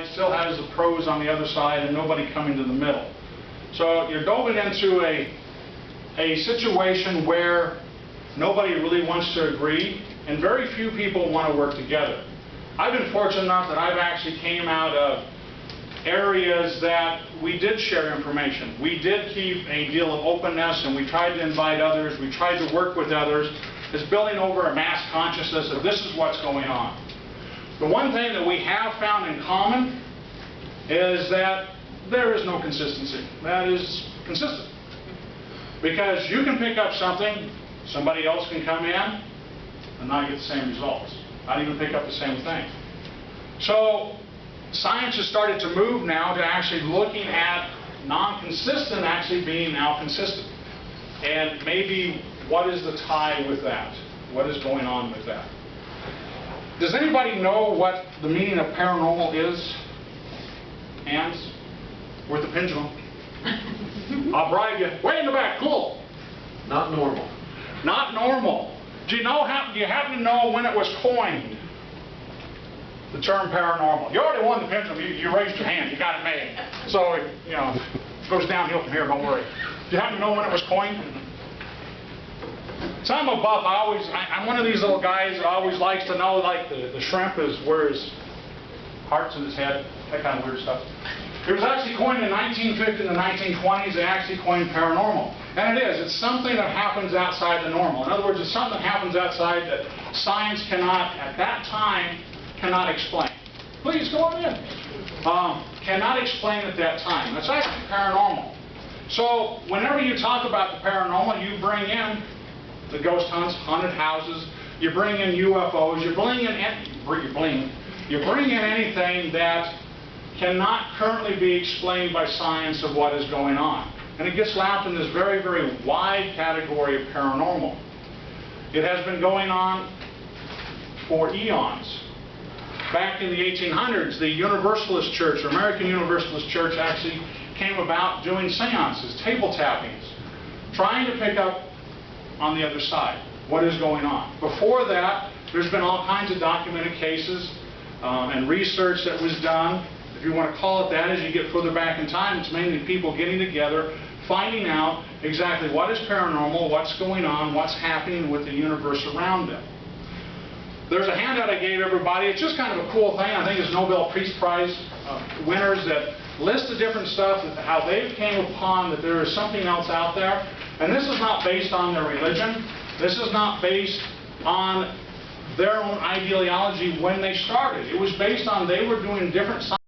side still has the pros on the other side and nobody coming to the middle. So you're doving into a situation where nobody really wants to agree and very few people want to work together. I've been fortunate enough that I've actually came out of areas that we did share information. We did keep a deal of openness and we tried to invite others, we tried to work with others. It's building over a mass consciousness of this is what's going on. The one thing that we have found in common is that there is no consistency. That is consistent. Because you can pick up something, somebody else can come in and not get the same results. Not even pick up the same thing. So science has started to move now to actually looking at non-consistent actually being now consistent. And maybe what is the tie with that? What is going on with that? Does anybody know what the meaning of paranormal is? Hands? Worth the pendulum? I'll bribe you. Way in the back, cool. Not normal. Not normal. Do you happen to know when it was coined? The term paranormal. You already won the pendulum. You raised your hand. You got it made. So, you know, it goes downhill from here. Don't worry. Do you happen to know when it was coined? So I'm a buff. I'm one of these little guys that always likes to know, like, the shrimp is where his heart's in his head. That kind of weird stuff. It was actually coined in 1950 and the 1920s. They actually coined paranormal. And it is. It's something that happens outside the normal. In other words, it's something that happens outside that science cannot, at that time, cannot explain. Please go on in. Cannot explain at that time. That's actually paranormal. So whenever you talk about the paranormal, you bring in the ghost hunts, haunted houses. You bring in UFOs. You bring in anything that cannot currently be explained by science of what is going on. And it gets lapped in this very, very wide category of paranormal. It has been going on for eons. Back in the 1800s, the Universalist Church, or American Universalist Church, actually came about doing seances, table tappings, trying to pick up on the other side what is going on. Before that, there's been all kinds of documented cases and research that was done. If you want to call it that, as you get further back in time, it's mainly people getting together, finding out exactly what is paranormal, what's going on, what's happening with the universe around them. There's a handout I gave everybody. It's just kind of a cool thing. I think it's Nobel Peace Prize winners that list the different stuff, how they came upon that there is something else out there. And this is not based on their religion. This is not based on their own ideology when they started. It was based on they were doing different science.